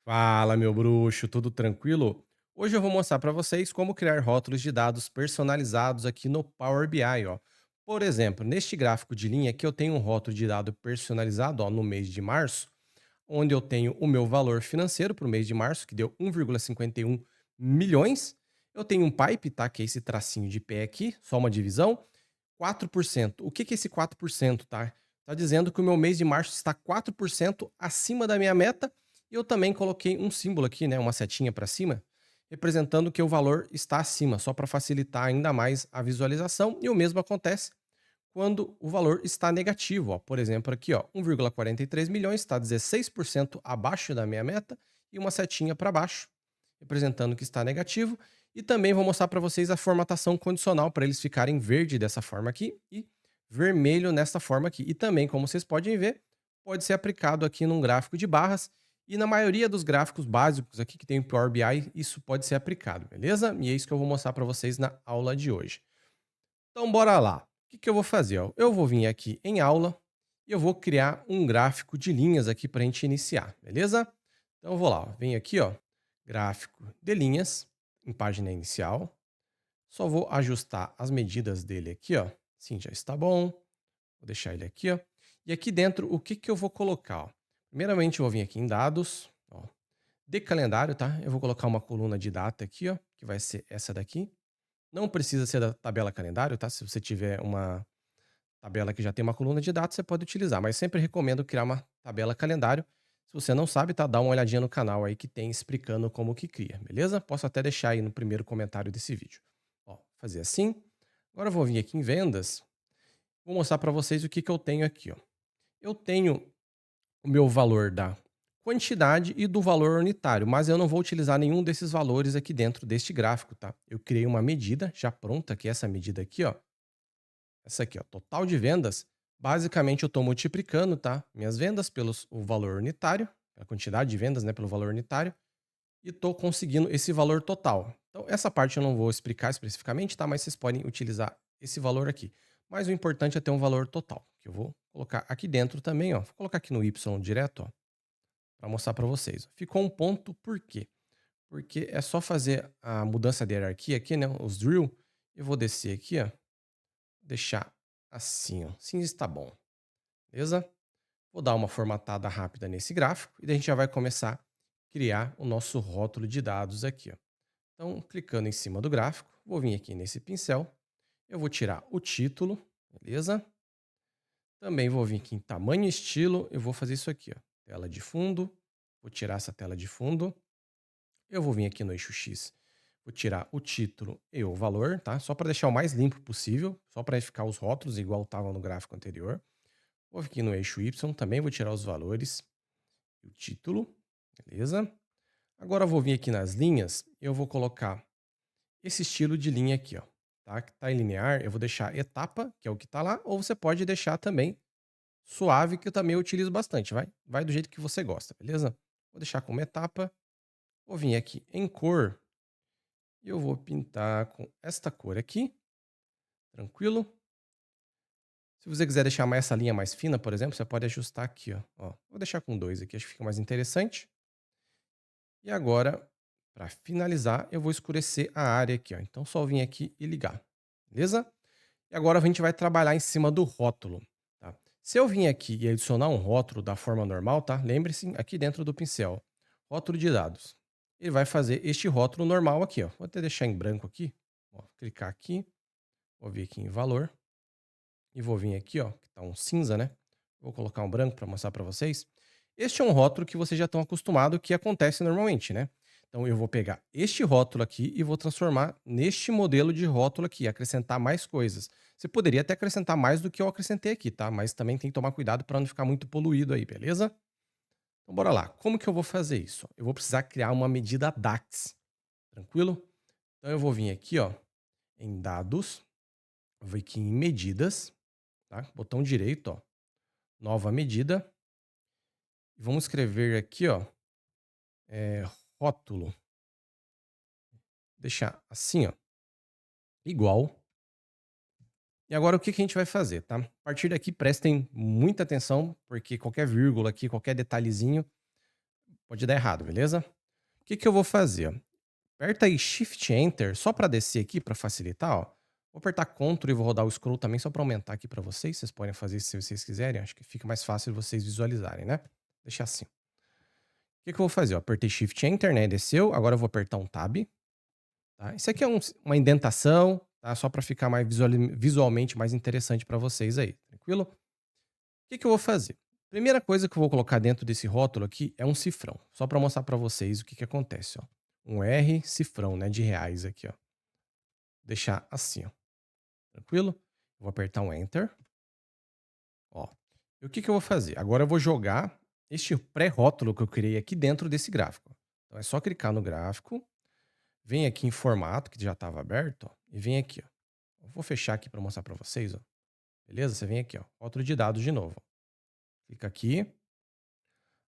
Fala, meu bruxo, tudo tranquilo? Hoje eu vou mostrar para vocês como criar rótulos de dados personalizados aqui no Power BI, ó. Por exemplo, neste gráfico de linha aqui eu tenho um rótulo de dado personalizado, ó, no mês de março, onde eu tenho o meu valor financeiro para o mês de março, que deu 1,51 milhões. Eu tenho um pipe, tá, que é esse tracinho de pé aqui, só uma divisão, 4%. O que que é esse 4%, tá? Tá dizendo que o meu mês de março está 4% acima da minha meta e eu também coloquei um símbolo aqui, né, uma setinha para cima, representando que o valor está acima, só para facilitar ainda mais a visualização. E o mesmo acontece quando o valor está negativo, ó. Por exemplo, aqui, ó, 1,43 milhões está 16% abaixo da minha meta e uma setinha para baixo, representando que está negativo. E também vou mostrar para vocês a formatação condicional para eles ficarem verde dessa forma aqui e vermelho nesta forma aqui. E também, como vocês podem ver, pode ser aplicado aqui num gráfico de barras e na maioria dos gráficos básicos aqui que tem o Power BI, isso pode ser aplicado, beleza? E é isso que eu vou mostrar para vocês na aula de hoje. Então bora lá. O que que eu vou fazer, ó? Eu vou vir aqui em aula e eu vou criar um gráfico de linhas aqui para a gente iniciar, beleza? Então eu vou lá, ó, venho aqui, ó, gráfico de linhas, em página inicial. Só vou ajustar as medidas dele aqui, ó. Sim, já está bom. Vou deixar ele aqui, ó. E aqui dentro, o que que eu vou colocar, ó? Primeiramente, eu vou vir aqui em dados, ó, de calendário, tá? Eu vou colocar uma coluna de data aqui, ó, que vai ser essa daqui. Não precisa ser da tabela calendário, tá? Se você tiver uma tabela que já tem uma coluna de dados, você pode utilizar, mas sempre recomendo criar uma tabela calendário. Se você não sabe, tá? Dá uma olhadinha no canal aí que tem explicando como que cria, beleza? Posso até deixar aí no primeiro comentário desse vídeo. Ó, fazer assim. Agora eu vou vir aqui em vendas, vou mostrar para vocês o que que eu tenho aqui, ó. Eu tenho o meu valor da quantidade e do valor unitário, mas eu não vou utilizar nenhum desses valores aqui dentro deste gráfico, tá? Eu criei uma medida já pronta, que é essa medida aqui, ó. Essa aqui, ó, total de vendas. Basicamente eu estou multiplicando, tá? Minhas vendas pelo o valor unitário, a quantidade de vendas, né, pelo valor unitário, e estou conseguindo esse valor total. Então, essa parte eu não vou explicar especificamente, tá? Mas vocês podem utilizar esse valor aqui. Mas o importante é ter um valor total, que eu vou colocar aqui dentro também, ó. Vou colocar aqui no Y direto, ó, para mostrar para vocês. Ficou um ponto, por quê? Porque é só fazer a mudança de hierarquia aqui, né? Os drill. Eu vou descer aqui, ó. Deixar assim, ó. Assim está bom, beleza? Vou dar uma formatada rápida nesse gráfico e daí a gente já vai começar a criar o nosso rótulo de dados aqui, ó. Então, clicando em cima do gráfico, vou vir aqui nesse pincel, eu vou tirar o título, beleza? Também vou vir aqui em tamanho e estilo, eu vou fazer isso aqui, ó. Tela de fundo, vou tirar essa tela de fundo. Eu vou vir aqui no eixo X, vou tirar o título e o valor, tá? Só para deixar o mais limpo possível, só para ficar os rótulos igual estava no gráfico anterior. Vou aqui no eixo Y, também vou tirar os valores e o título, beleza? Agora eu vou vir aqui nas linhas, eu vou colocar esse estilo de linha aqui, ó, tá? Que tá em linear, eu vou deixar etapa, que é o que tá lá, ou você pode deixar também suave, que eu também utilizo bastante, vai do jeito que você gosta, beleza? Vou deixar como etapa, vou vir aqui em cor, e eu vou pintar com esta cor aqui, tranquilo? Se você quiser deixar mais essa linha mais fina, por exemplo, você pode ajustar aqui, ó. Vou deixar com 2 aqui, acho que fica mais interessante. E agora, para finalizar, eu vou escurecer a área aqui, ó. Então só vim aqui e ligar, beleza? E agora a gente vai trabalhar em cima do rótulo, tá? Se eu vim aqui e adicionar um rótulo da forma normal, tá? Lembre-se, aqui dentro do pincel, rótulo de dados. Ele vai fazer este rótulo normal aqui, ó. Vou até deixar em branco aqui, ó. Clicar aqui, vou vir aqui em valor e vou vir aqui, ó, que tá um cinza, né? Vou colocar um branco para mostrar para vocês. Este é um rótulo que vocês já estão acostumados que acontece normalmente, né? Então eu vou pegar este rótulo aqui e vou transformar neste modelo de rótulo aqui, acrescentar mais coisas. Você poderia até acrescentar mais do que eu acrescentei aqui, tá? Mas também tem que tomar cuidado para não ficar muito poluído aí, beleza? Então bora lá. Como que eu vou fazer isso? Eu vou precisar criar uma medida DAX, tranquilo? Então eu vou vir aqui, ó, em dados, vou aqui em medidas, tá? Botão direito, ó, nova medida. E vamos escrever aqui, ó, é, rótulo. Deixar assim, ó, igual. E agora o que que a gente vai fazer, tá? A partir daqui prestem muita atenção, porque qualquer vírgula aqui, qualquer detalhezinho pode dar errado, beleza? O que que eu vou fazer? Aperta aí Shift Enter só para descer aqui para facilitar, ó. Vou apertar Ctrl e vou rodar o scroll também só para aumentar aqui para vocês. Vocês podem fazer isso se vocês quiserem. Acho que fica mais fácil vocês visualizarem, né? Deixa assim. O que que eu vou fazer? Eu apertei Shift Enter, né? Desceu. Agora eu vou apertar um Tab. Tá? Isso aqui é uma indentação, tá? Só para ficar mais visualmente mais interessante para vocês aí. Tranquilo? O que que eu vou fazer? Primeira coisa que eu vou colocar dentro desse rótulo aqui é um cifrão. Só para mostrar para vocês o que que acontece, ó. Um R cifrão, né? De reais aqui, ó. Deixar assim, ó. Tranquilo? Vou apertar um Enter. Ó. E o que que eu vou fazer? Agora eu vou jogar este pré-rótulo que eu criei aqui dentro desse gráfico. Então é só clicar no gráfico, vem aqui em formato, que já estava aberto, ó, e vem aqui, ó. Eu vou fechar aqui para mostrar para vocês, ó. Beleza? Você vem aqui, ó, rótulo de dados de novo. Clica aqui,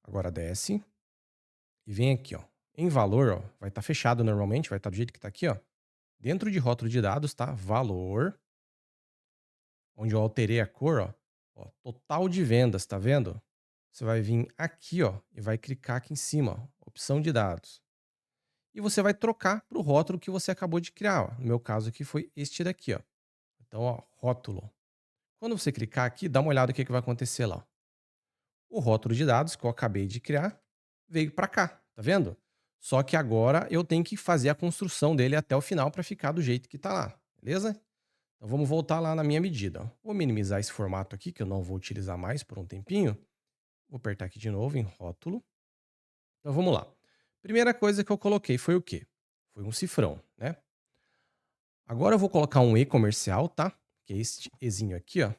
agora desce e vem aqui, ó. Em valor, ó, vai estar fechado normalmente, vai estar do jeito que está aqui, ó. Dentro de rótulo de dados, tá? Valor, onde eu alterei a cor, ó. Ó, total de vendas, tá vendo? Você vai vir aqui, ó, e vai clicar aqui em cima, ó, opção de dados. E você vai trocar para o rótulo que você acabou de criar, ó. No meu caso aqui foi este daqui, ó. Então, ó, rótulo. Quando você clicar aqui, dá uma olhada no que vai acontecer lá, ó. O rótulo de dados que eu acabei de criar veio para cá, tá vendo? Só que agora eu tenho que fazer a construção dele até o final para ficar do jeito que tá lá, beleza? Então vamos voltar lá na minha medida, ó. Vou minimizar esse formato aqui, que eu não vou utilizar mais por um tempinho. Vou apertar aqui de novo em rótulo. Então vamos lá. Primeira coisa que eu coloquei foi o quê? Foi um cifrão, né? Agora eu vou colocar um E comercial, tá? Que é este Ezinho aqui, ó.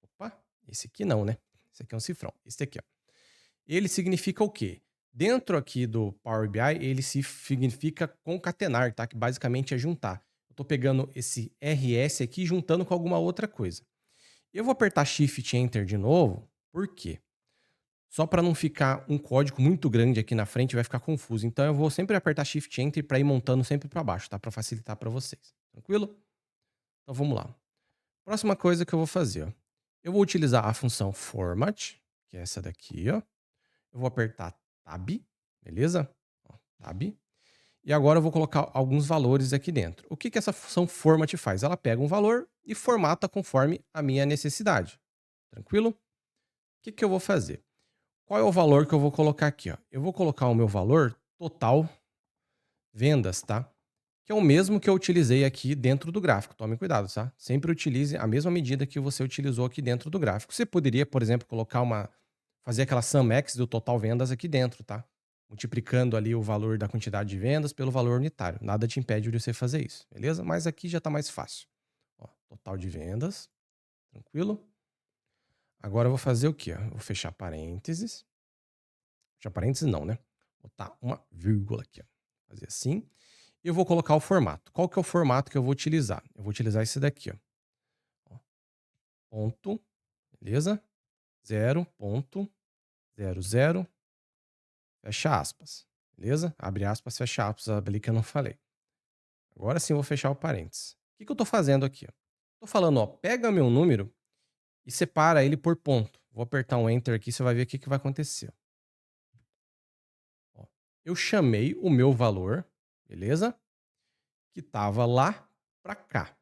Opa, esse aqui não, né? Esse aqui é um cifrão. Esse aqui, ó. Ele significa o quê? Dentro aqui do Power BI, ele significa concatenar, tá? Que basicamente é juntar. Eu tô pegando esse RS aqui e juntando com alguma outra coisa. Eu vou apertar Shift Enter de novo, por quê? Só para não ficar um código muito grande aqui na frente, vai ficar confuso. Então eu vou sempre apertar Shift Enter para ir montando sempre para baixo, tá? Para facilitar para vocês. Tranquilo? Então vamos lá. Próxima coisa que eu vou fazer, ó. Eu vou utilizar a função format, que é essa daqui, ó. Eu vou apertar Tab, beleza? Ó, Tab. E agora eu vou colocar alguns valores aqui dentro. O que que essa função format faz? Ela pega um valor e formata conforme a minha necessidade. Tranquilo? O que que eu vou fazer? Qual é o valor que eu vou colocar aqui, ó? Eu vou colocar o meu valor total vendas, tá? Que é o mesmo que eu utilizei aqui dentro do gráfico. Tome cuidado, tá? Sempre utilize a mesma medida que você utilizou aqui dentro do gráfico. Você poderia, por exemplo, fazer aquela SumX do total vendas aqui dentro, tá? Multiplicando ali o valor da quantidade de vendas pelo valor unitário. Nada te impede de você fazer isso, beleza? Mas aqui já tá mais fácil. Ó, total de vendas, tranquilo? Agora eu vou fazer o quê? Ó? Eu vou fechar parênteses. Fechar parênteses não, né? Botar uma vírgula aqui, ó. Fazer assim. E eu vou colocar o formato. Qual que é o formato que eu vou utilizar? Eu vou utilizar esse daqui, ó. Ó, ponto, beleza? 0,00, fecha aspas, beleza? Abre aspas, fecha aspas, ali que eu não falei. Agora sim eu vou fechar o parênteses. O que que eu tô fazendo aqui, ó? Tô falando, ó, pega meu número e separa ele por ponto. Vou apertar um Enter aqui, você vai ver o que que vai acontecer. Ó, eu chamei o meu valor, beleza? Que estava lá para cá.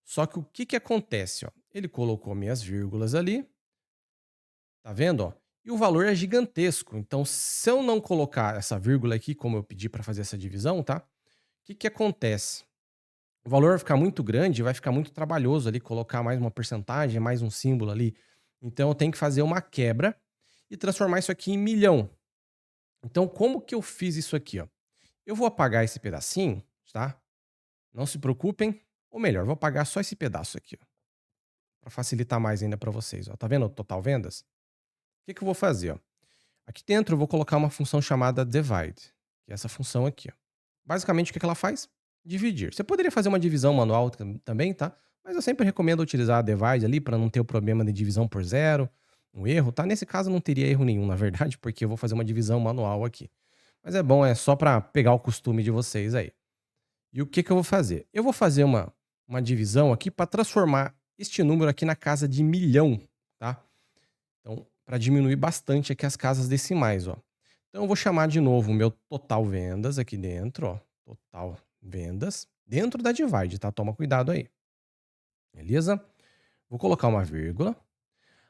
Só que o que que acontece, ó? Ele colocou minhas vírgulas ali, tá vendo, ó? E o valor é gigantesco. Então, se eu não colocar essa vírgula aqui, como eu pedi para fazer essa divisão, tá? O que que acontece? O valor vai ficar muito grande, vai ficar muito trabalhoso ali colocar mais uma porcentagem, mais um símbolo ali. Então, eu tenho que fazer uma quebra e transformar isso aqui em milhão. Então, como que eu fiz isso aqui, ó? Eu vou apagar esse pedacinho, tá? Não se preocupem. Ou melhor, vou apagar só esse pedaço aqui, ó, para facilitar mais ainda para vocês. Ó. Tá vendo o total vendas? O que que eu vou fazer? Ó? Aqui dentro eu vou colocar uma função chamada divide, que é essa função aqui. Ó. Basicamente, o que que ela faz? Dividir. Você poderia fazer uma divisão manual também, tá? Mas eu sempre recomendo utilizar a divide ali para não ter o problema de divisão por zero, um erro, tá? Nesse caso não teria erro nenhum, na verdade, porque eu vou fazer uma divisão manual aqui. Mas é bom, é só para pegar o costume de vocês aí. E o que que eu vou fazer? Eu vou fazer uma divisão aqui para transformar este número aqui na casa de milhão, tá? Então, para diminuir bastante aqui as casas decimais, ó. Então eu vou chamar de novo o meu total vendas aqui dentro, ó, total vendas, dentro da divide, tá? Toma cuidado aí, beleza? Vou colocar uma vírgula.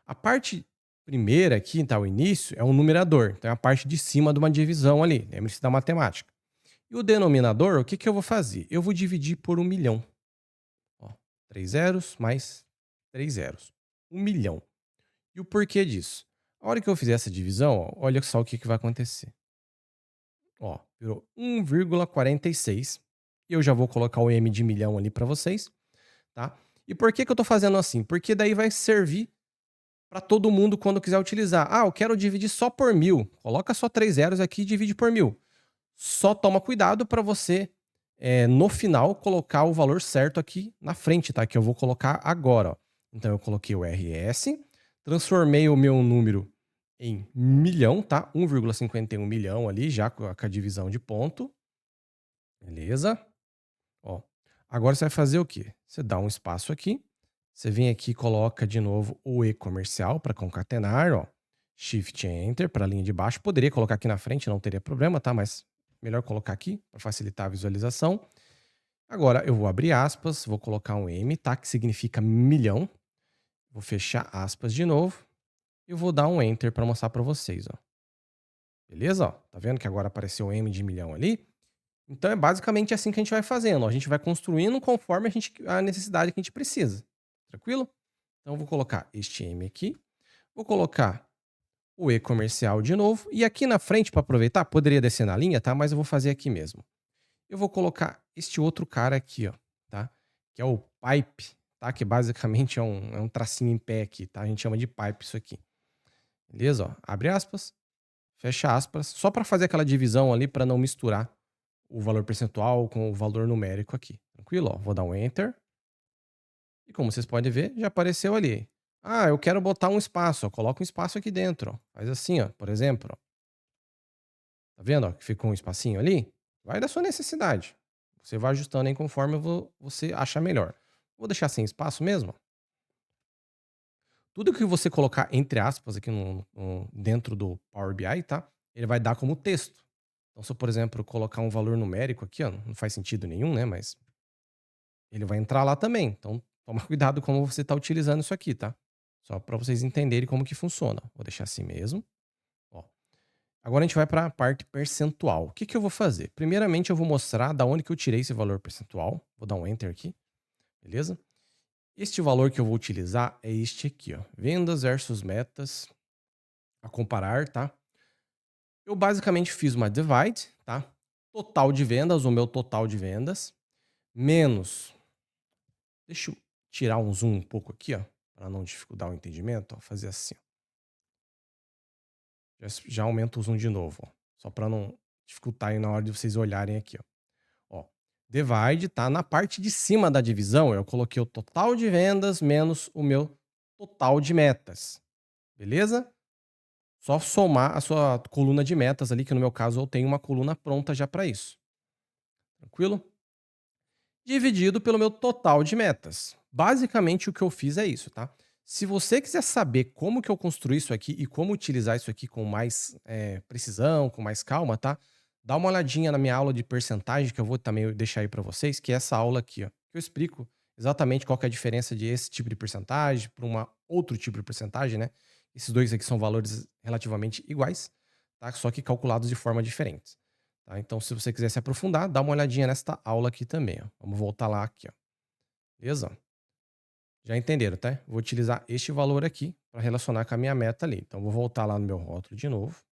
A parte primeira aqui, tá, o início, é um numerador, então é a parte de cima de uma divisão ali, lembre-se da matemática. E o denominador, o que que eu vou fazer? Eu vou dividir por 1.000.000, ó, 3 zeros mais 3 zeros, 1.000.000. E o porquê disso? A hora que eu fizer essa divisão, ó, olha só o que que vai acontecer. Ó, virou 1,46. E eu já vou colocar o M de milhão ali para vocês, tá? E por que que eu tô fazendo assim? Porque daí vai servir para todo mundo quando quiser utilizar. Ah, eu quero dividir só por 1.000. Coloca só 3 zeros aqui e divide por 1.000. Só toma cuidado para você, no final, colocar o valor certo aqui na frente, tá? Que eu vou colocar agora, ó. Então eu coloquei o RS, transformei o meu número em milhão, tá? 1,51 milhão ali, já com a divisão de ponto. Beleza? Ó, agora você vai fazer o quê? Você dá um espaço aqui, você vem aqui e coloca de novo o E comercial para concatenar, ó. Shift Enter para a linha de baixo. Poderia colocar aqui na frente, não teria problema, tá? Mas melhor colocar aqui para facilitar a visualização. Agora eu vou abrir aspas, vou colocar um M, tá? Que significa milhão. Vou fechar aspas de novo e vou dar um Enter para mostrar para vocês, ó. Beleza? Ó, tá vendo que agora apareceu o M de milhão ali? Então é basicamente assim que a gente vai fazendo. A gente vai construindo conforme a necessidade que a gente precisa. Tranquilo? Então eu vou colocar este M aqui. Vou colocar o E comercial de novo. E aqui na frente, para aproveitar, poderia descer na linha, tá? Mas eu vou fazer aqui mesmo. Eu vou colocar este outro cara aqui, ó, tá? Que é o pipe, tá? Que basicamente é um tracinho em pé aqui, tá? A gente chama de pipe isso aqui. Beleza? Ó, abre aspas, fecha aspas. Só para fazer aquela divisão ali, para não misturar o valor percentual com o valor numérico aqui. Tranquilo? Ó, vou dar um Enter. E como vocês podem ver, já apareceu ali. Ah, eu quero botar um espaço. Ó, coloca um espaço aqui dentro. Ó. Faz assim, ó, por exemplo. Ó. Tá vendo ó, que ficou um espacinho ali? Vai da sua necessidade. Você vai ajustando aí conforme você achar melhor. Vou deixar sem espaço mesmo. Ó. Tudo que você colocar entre aspas aqui dentro do Power BI, tá? Ele vai dar como texto. Então, se eu, por exemplo, colocar um valor numérico aqui, ó, não faz sentido nenhum, né? Mas ele vai entrar lá também. Então, toma cuidado como você está utilizando isso aqui, tá? Só para vocês entenderem como que funciona. Vou deixar assim mesmo. Ó. Agora a gente vai para a parte percentual. O que que eu vou fazer? Primeiramente, eu vou mostrar da onde que eu tirei esse valor percentual. Vou dar um Enter aqui, beleza? Este valor que eu vou utilizar é este aqui, ó. Vendas versus metas a comparar, tá? Eu basicamente fiz uma divide, tá? Total de vendas, o meu total de vendas, menos. Deixa eu tirar um zoom um pouco aqui, ó, para não dificultar o entendimento, ó, fazer assim. Ó. Já aumenta o zoom de novo, ó, só para não dificultar aí na hora de vocês olharem aqui, ó. Ó, divide tá na parte de cima da divisão, eu coloquei o total de vendas menos o meu total de metas. Beleza? Só somar a sua coluna de metas ali, que no meu caso eu tenho uma coluna pronta já para isso. Tranquilo? Dividido pelo meu total de metas. Basicamente o que eu fiz é isso, tá? Se você quiser saber como que eu construí isso aqui e como utilizar isso aqui com mais precisão, com mais calma, tá? Dá uma olhadinha na minha aula de percentagem, que eu vou também deixar aí para vocês, que é essa aula aqui, ó. Que eu explico exatamente qual que é a diferença de esse tipo de percentagem para um outro tipo de percentagem, né? Esses dois aqui são valores relativamente iguais, tá? Só que calculados de forma diferente. Tá? Então, se você quiser se aprofundar, dá uma olhadinha nesta aula aqui também. Ó. Vamos voltar lá aqui. Ó. Beleza? Já entenderam, tá? Vou utilizar este valor aqui para relacionar com a minha meta ali. Então, vou voltar lá no meu rótulo de novo.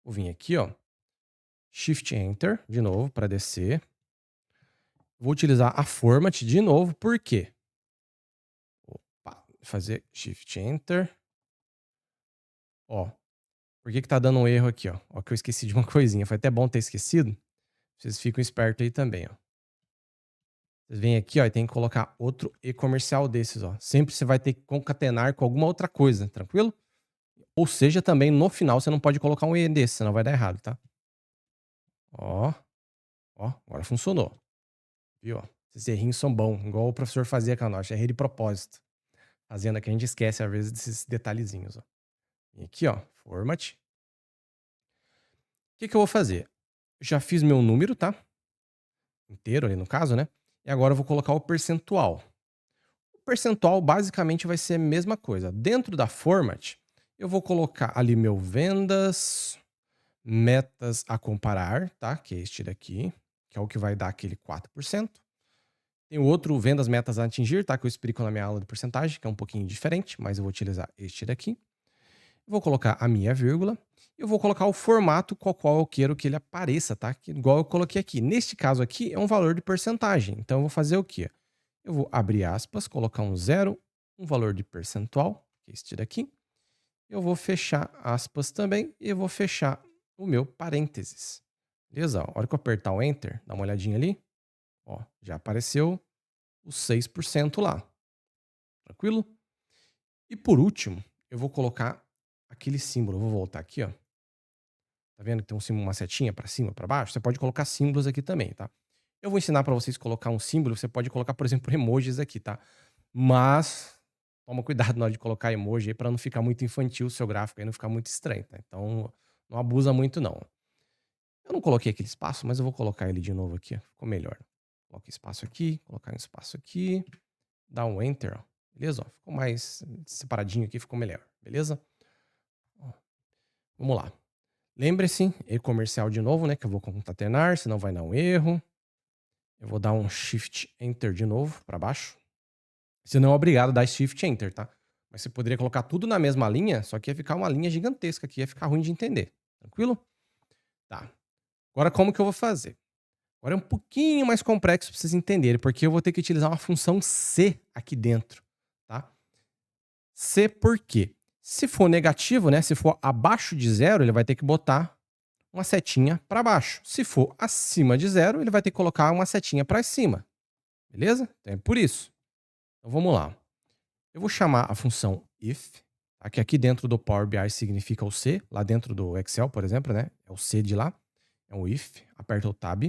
Vou vir aqui, ó. Shift Enter de novo para descer. Vou utilizar a format de novo, por quê? Opa, fazer Shift Enter. Ó, por que que tá dando um erro aqui, ó? Ó que eu esqueci de uma coisinha. Foi até bom ter esquecido. Vocês ficam espertos aí também, ó. Vocês vêm aqui, ó, e tem que colocar outro e-comercial desses, ó. Sempre você vai ter que concatenar com alguma outra coisa, tranquilo? Ou seja, também no final você não pode colocar um e desse, senão vai dar errado, tá? Ó, ó, agora funcionou. Viu? Ó? Esses errinhos são bons, igual o professor fazia com a nós, errei de propósito. Fazendo aqui, a gente esquece às vezes desses detalhezinhos, ó. E aqui, ó, format. que eu vou fazer? Já fiz meu número, tá? Inteiro ali no caso, né? E agora eu vou colocar o percentual. O percentual basicamente vai ser a mesma coisa. Dentro da format, eu vou colocar ali meu vendas, metas a comparar, tá? Que é este daqui, que é o que vai dar aquele 4%. Tem o outro vendas, metas a atingir, tá? Que eu explico na minha aula de porcentagem, que é um pouquinho diferente, mas eu vou utilizar este daqui. Vou colocar a minha vírgula. E eu vou colocar o formato com o qual eu quero que ele apareça, tá? Igual eu coloquei aqui. Neste caso aqui é um valor de porcentagem. Então eu vou fazer o quê? Eu vou abrir aspas, colocar um zero, um valor de percentual, que é este daqui. Eu vou fechar aspas também e eu vou fechar o meu parênteses. Beleza? A hora que eu apertar o Enter, dá uma olhadinha ali, ó, já apareceu os 6% lá. Tranquilo? E por último, eu vou colocar aquele símbolo. Eu vou voltar aqui, ó. Tá vendo que tem um símbolo, uma setinha para cima, para baixo? Você pode colocar símbolos aqui também, tá? Eu vou ensinar para vocês colocar um símbolo. Você pode colocar, por exemplo, emojis aqui, tá? Mas toma cuidado na hora de colocar emoji aí para não ficar muito infantil o seu gráfico aí, não ficar muito estranho, tá? Então, não abusa muito não. Eu não coloquei aquele espaço, mas eu vou colocar ele de novo aqui, ó. Ficou melhor. Coloca espaço aqui, colocar um espaço aqui, dá um enter, ó. Beleza? Ó, ficou mais separadinho aqui, ficou melhor, beleza? Ó, vamos lá. Lembre-se, e-comercial de novo, né? Que eu vou concatenar, senão vai dar um erro. Eu vou dar um Shift Enter de novo para baixo. Você não é obrigado a dar Shift Enter, tá? Mas você poderia colocar tudo na mesma linha, só que ia ficar uma linha gigantesca aqui, ia ficar ruim de entender. Tranquilo? Tá. Agora como que eu vou fazer? Agora é um pouquinho mais complexo para vocês entenderem, porque eu vou ter que utilizar uma função C aqui dentro, tá? C por quê? Se for negativo, né? Se for abaixo de zero, ele vai ter que botar uma setinha para baixo. Se for acima de zero, ele vai ter que colocar uma setinha para cima. Beleza? Então é por isso. Então vamos lá. Eu vou chamar a função if, tá? Que aqui dentro do Power BI significa o C, lá dentro do Excel, por exemplo, né? É o C de lá. É um if, aperta o tab.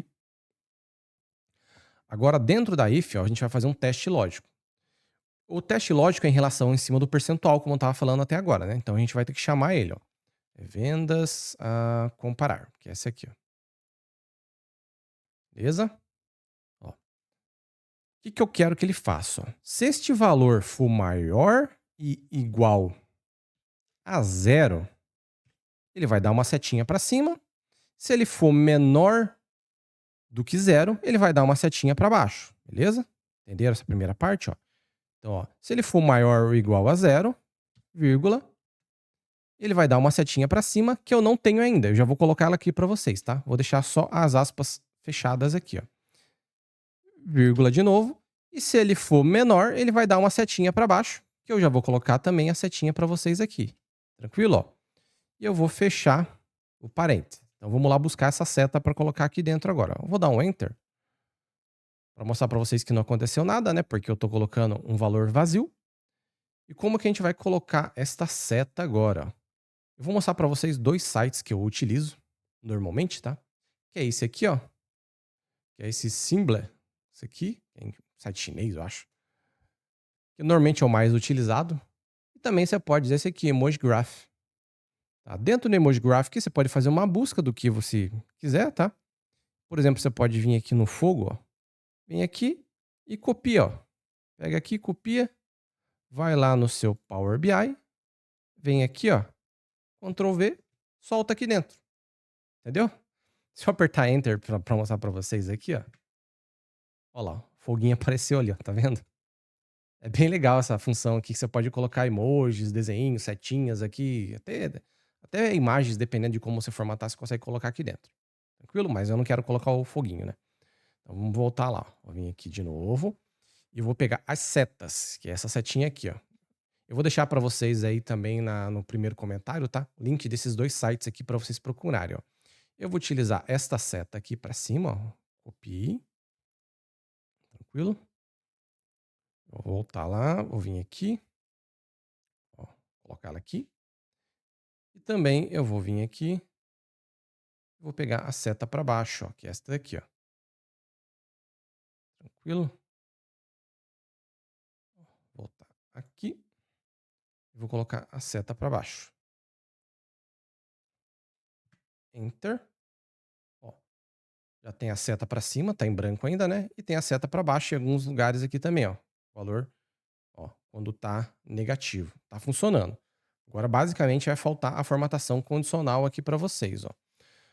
Agora, dentro da if, ó, a gente vai fazer um teste lógico. O teste lógico é em relação em cima do percentual, como eu estava falando até agora, né? Então a gente vai ter que chamar ele, ó. Vendas a comparar, que é esse aqui, ó. Beleza? Ó. O que eu quero que ele faça? Ó? Se este valor for maior e igual a zero, ele vai dar uma setinha para cima. Se ele for menor do que zero, ele vai dar uma setinha para baixo. Beleza? Entenderam essa primeira parte? Ó? Então, ó, se ele for maior ou igual a zero, vírgula, ele vai dar uma setinha para cima que eu não tenho ainda. Eu já vou colocar ela aqui para vocês, tá? Vou deixar só as aspas fechadas aqui, ó. Vírgula de novo. E se ele for menor, ele vai dar uma setinha para baixo, que eu já vou colocar também a setinha para vocês aqui. Tranquilo? Ó? E eu vou fechar o parênteses. Então vamos lá buscar essa seta para colocar aqui dentro agora. Eu vou dar um enter para mostrar para vocês que não aconteceu nada, né? Porque eu estou colocando um valor vazio. E como que a gente vai colocar esta seta agora? Eu vou mostrar para vocês dois sites que eu utilizo normalmente, tá? Que é esse aqui, ó. Que é esse Simble. Esse aqui, é um site chinês, eu acho. Que normalmente é o mais utilizado. E também você pode dizer esse aqui, Emoji Graph. Tá? Dentro do Emoji Graph aqui, você pode fazer uma busca do que você quiser, tá? Por exemplo, você pode vir aqui no fogo, ó. Vem aqui e copia, ó. Pega aqui, copia, vai lá no seu Power BI, vem aqui, ó, Ctrl V, solta aqui dentro. Entendeu? Se eu apertar Enter para mostrar para vocês aqui, ó. Olha lá, o foguinho apareceu ali, ó, tá vendo? É bem legal essa função aqui, que você pode colocar emojis, desenhos, setinhas aqui, até imagens, dependendo de como você formatar, você consegue colocar aqui dentro. Tranquilo? Mas eu não quero colocar o foguinho, né? Então vamos voltar lá. Vou vir aqui de novo e vou pegar as setas, que é essa setinha aqui, ó. Eu vou deixar para vocês aí também no primeiro comentário, tá? O link desses dois sites aqui para vocês procurarem, ó. Eu vou utilizar esta seta aqui para cima, ó. Copie. Tranquilo? Vou voltar lá, vou vir aqui, ó, colocar ela aqui. E também eu vou vir aqui, vou pegar a seta para baixo, ó, que é esta daqui, ó. Tranquilo? Voltar aqui. Vou colocar a seta para baixo. Enter. Já tem a seta para cima, tá em branco ainda, né? E tem a seta para baixo em alguns lugares aqui também, ó. Valor, ó, quando tá negativo. Tá funcionando. Agora, basicamente, vai faltar a formatação condicional aqui para vocês, ó.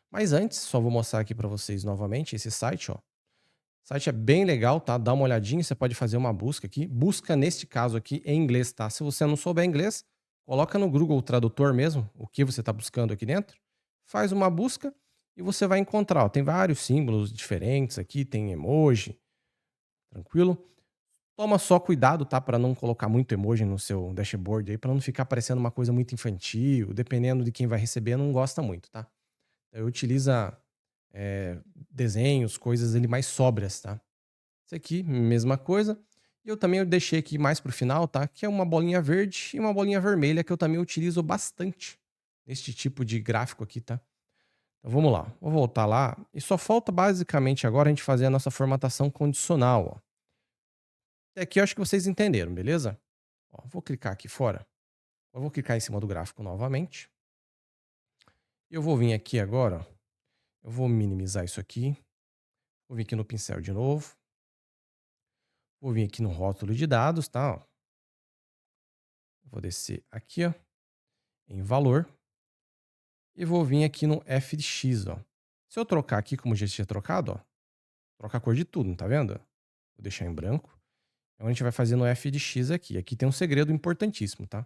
Mas antes, só vou mostrar aqui para vocês novamente esse site, ó. O site é bem legal, tá? Dá uma olhadinha, você pode fazer uma busca aqui. Busca neste caso aqui em inglês, tá? Se você não souber inglês, coloca no Google Tradutor mesmo o que você está buscando aqui dentro. Faz uma busca e você vai encontrar, ó, tem vários símbolos diferentes aqui, tem emoji, tranquilo? Toma só cuidado, tá, para não colocar muito emoji no seu dashboard aí, para não ficar parecendo uma coisa muito infantil, dependendo de quem vai receber, não gosta muito, tá? Eu utiliza eh, desenhos, coisas ali mais sóbrias, tá? Esse aqui, mesma coisa. E eu também deixei aqui mais para o final, tá? Que é uma bolinha verde e uma bolinha vermelha que eu também utilizo bastante neste tipo de gráfico aqui, tá? Então vamos lá, vou voltar lá. E só falta basicamente agora a gente fazer a nossa formatação condicional, ó. Até aqui eu acho que vocês entenderam, beleza? Ó, vou clicar aqui fora. Eu vou clicar em cima do gráfico novamente. Eu vou vir aqui agora, ó. Eu vou minimizar isso aqui. Vou vir aqui no pincel de novo. Vou vir aqui no rótulo de dados, tá? Ó. Vou descer aqui, ó, em valor. E vou vir aqui no F de X, ó. Se eu trocar aqui como já tinha trocado, ó, troca a cor de tudo, não tá vendo? Vou deixar em branco. Então a gente vai fazer no F de X aqui. Aqui tem um segredo importantíssimo, tá?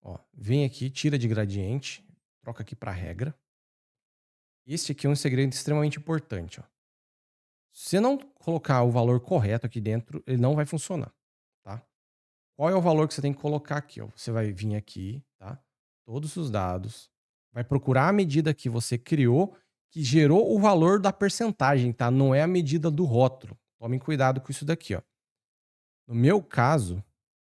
Ó, vem aqui, tira de gradiente, troca aqui para regra. Este aqui é um segredo extremamente importante, ó. Se você não colocar o valor correto aqui dentro, ele não vai funcionar, tá? Qual é o valor que você tem que colocar aqui, ó? Você vai vir aqui, tá? Todos os dados, vai procurar a medida que você criou, que gerou o valor da percentagem, tá? Não é a medida do rótulo. Tomem cuidado com isso daqui, ó. No meu caso,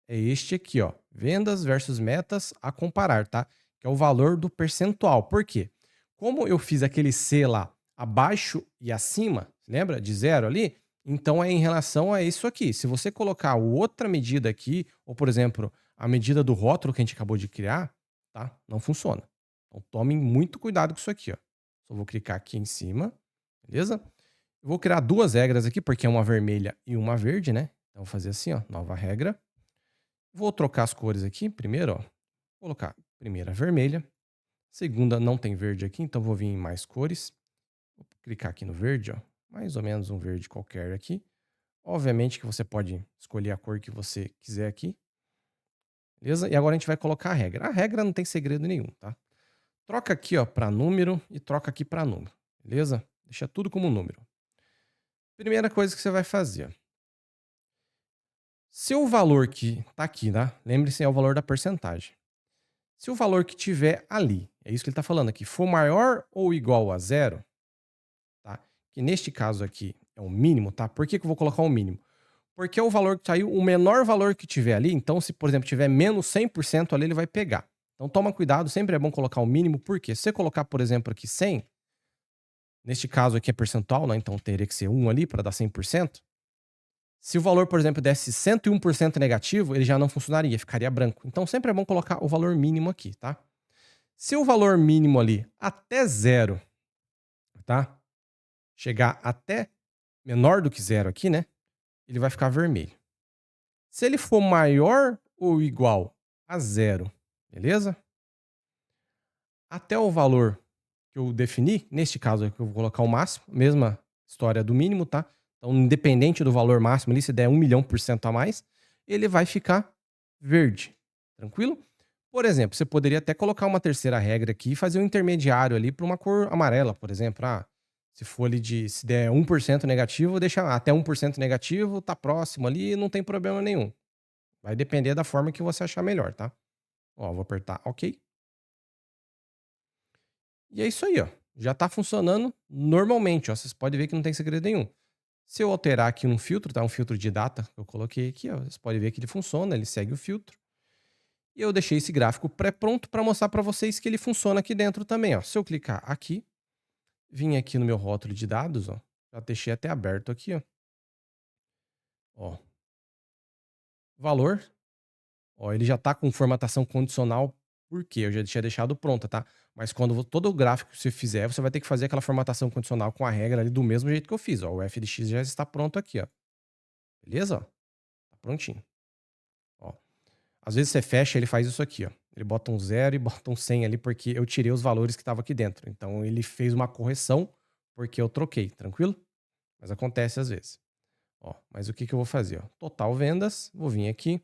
é este aqui, ó. Vendas versus metas a comparar, tá? Que é o valor do percentual. Por quê? Como eu fiz aquele C lá abaixo e acima, lembra? De zero ali? Então é em relação a isso aqui. Se você colocar outra medida aqui, ou por exemplo, a medida do rótulo que a gente acabou de criar, tá? Não funciona. Então tomem muito cuidado com isso aqui, ó. Só vou clicar aqui em cima, beleza? Eu vou criar duas regras aqui, porque é uma vermelha e uma verde, né? Então vou fazer assim, ó, nova regra. Vou trocar as cores aqui primeiro, ó. Vou colocar primeira vermelha, segunda não tem verde aqui, então vou vir em mais cores. Vou clicar aqui no verde, ó, mais ou menos um verde qualquer aqui. Obviamente que você pode escolher a cor que você quiser aqui, beleza? E agora a gente vai colocar a regra. A regra não tem segredo nenhum, tá? Troca aqui, ó, para número e troca aqui para número, beleza? Deixa tudo como número. Primeira coisa que você vai fazer, se o valor que tá aqui, tá? Lembre-se, é o valor da porcentagem. Se o valor que tiver ali, é isso que ele está falando aqui, for maior ou igual a zero, tá? Que neste caso aqui é o mínimo, tá? Por que que eu vou colocar o mínimo? Porque é o valor que saiu, o menor valor que tiver ali. Então, se, por exemplo, tiver menos 100% ali, ele vai pegar. Então, toma cuidado, sempre é bom colocar o mínimo. Por quê? Se você colocar, por exemplo, aqui 100, neste caso aqui é percentual, né? Então, teria que ser 1 ali para dar 100%. Se o valor, por exemplo, desse 101% negativo, ele já não funcionaria, ficaria branco. Então, sempre é bom colocar o valor mínimo aqui, tá? Se o valor mínimo ali até zero, tá? Chegar até menor do que zero aqui, né? Ele vai ficar vermelho. Se ele for maior ou igual a zero, beleza? Até o valor que eu defini, neste caso aqui eu vou colocar o máximo, mesma história do mínimo, tá? Então, independente do valor máximo ali, se der 1.000.000% a mais, ele vai ficar verde. Tranquilo? Por exemplo, você poderia até colocar uma terceira regra aqui e fazer um intermediário ali para uma cor amarela, por exemplo. Ah, se for ali de, se der 1% negativo, deixa até 1% negativo, tá próximo ali, não tem problema nenhum. Vai depender da forma que você achar melhor, tá? Ó, vou apertar OK. E é isso aí, ó. Já tá funcionando normalmente, ó. Vocês podem ver que não tem segredo nenhum. Se eu alterar aqui um filtro, tá? Um filtro de data que eu coloquei aqui, ó. Vocês podem ver que ele funciona, ele segue o filtro. E eu deixei esse gráfico pré-pronto para mostrar para vocês que ele funciona aqui dentro também, ó. Se eu clicar aqui, vim aqui no meu rótulo de dados, ó. Já deixei até aberto aqui, ó. Ó. Valor. Ó, ele já tá com formatação condicional Por quê? Eu já tinha deixado pronta, tá? Mas quando todo o gráfico que você fizer, você vai ter que fazer aquela formatação condicional com a regra ali do mesmo jeito que eu fiz, ó. O FDX já está pronto aqui, ó. Beleza? Ó, tá prontinho. Ó. Às vezes você fecha, ele faz isso aqui, ó. Ele bota um 0 e bota um 100 ali, porque eu tirei os valores que estavam aqui dentro. Então ele fez uma correção, porque eu troquei, tranquilo? Mas acontece às vezes. Ó, mas o que que eu vou fazer, ó? Total vendas, vou vir aqui,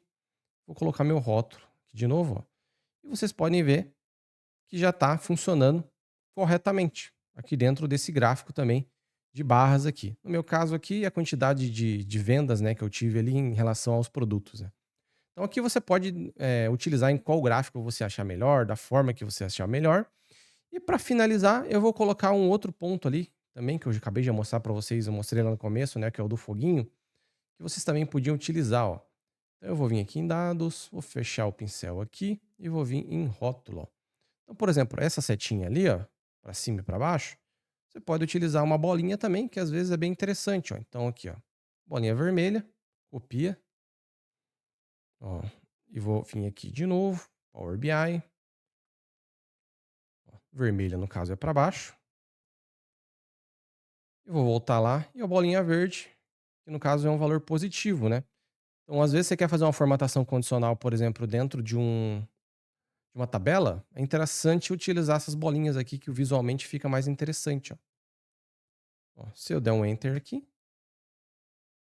vou colocar meu rótulo aqui de novo, ó. E vocês podem ver que já está funcionando corretamente aqui dentro desse gráfico também de barras aqui. No meu caso aqui, a quantidade de vendas, né, que eu tive ali em relação aos produtos, né. Então aqui você pode, utilizar em qual gráfico você achar melhor, da forma que você achar melhor. E para finalizar, eu vou colocar um outro ponto ali, também, que eu já acabei de mostrar para vocês, eu mostrei lá no começo, né, que é o do foguinho, que vocês também podiam utilizar, ó. Então eu vou vir aqui em dados, vou fechar o pincel aqui e vou vir em rótulo, ó. Então, por exemplo, essa setinha ali, ó, para cima e para baixo, você pode utilizar uma bolinha também, que às vezes é bem interessante, ó. Então aqui, ó, bolinha vermelha, copia, ó, e vou vir aqui de novo, Power BI, ó, vermelha no caso é para baixo, e vou voltar lá e a bolinha verde, que no caso é um valor positivo, né? Então, às vezes você quer fazer uma formatação condicional, por exemplo, dentro de uma tabela, é interessante utilizar essas bolinhas aqui que visualmente fica mais interessante, ó. Ó, se eu der um enter aqui,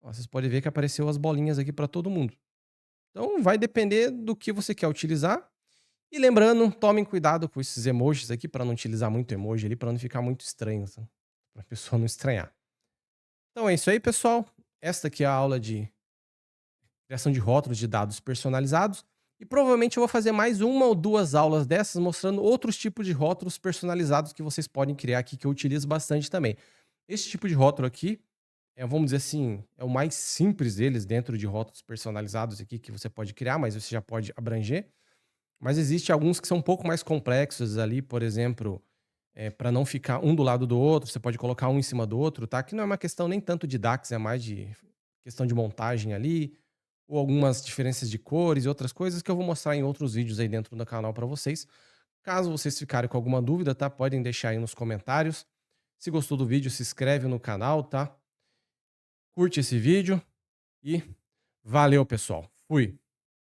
ó, vocês podem ver que apareceu as bolinhas aqui para todo mundo. Então vai depender do que você quer utilizar. E lembrando, tomem cuidado com esses emojis aqui para não utilizar muito emoji ali, para não ficar muito estranho, para a pessoa não estranhar. Então é isso aí, pessoal. Esta aqui é a aula de criação de rótulos de dados personalizados. E provavelmente eu vou fazer mais uma ou duas aulas dessas mostrando outros tipos de rótulos personalizados que vocês podem criar aqui, que eu utilizo bastante também. Esse tipo de rótulo aqui vamos dizer assim, é o mais simples deles dentro de rótulos personalizados aqui que você pode criar, mas você já pode abranger. Mas existe alguns que são um pouco mais complexos ali, por exemplo, para não ficar um do lado do outro, você pode colocar um em cima do outro, tá? Que não é uma questão nem tanto de DAX, é mais de questão de montagem ali, ou algumas diferenças de cores e outras coisas que eu vou mostrar em outros vídeos aí dentro do canal para vocês. Caso vocês ficarem com alguma dúvida, tá? Podem deixar aí nos comentários. Se gostou do vídeo, se inscreve no canal, tá? Curte esse vídeo e valeu, pessoal. Fui.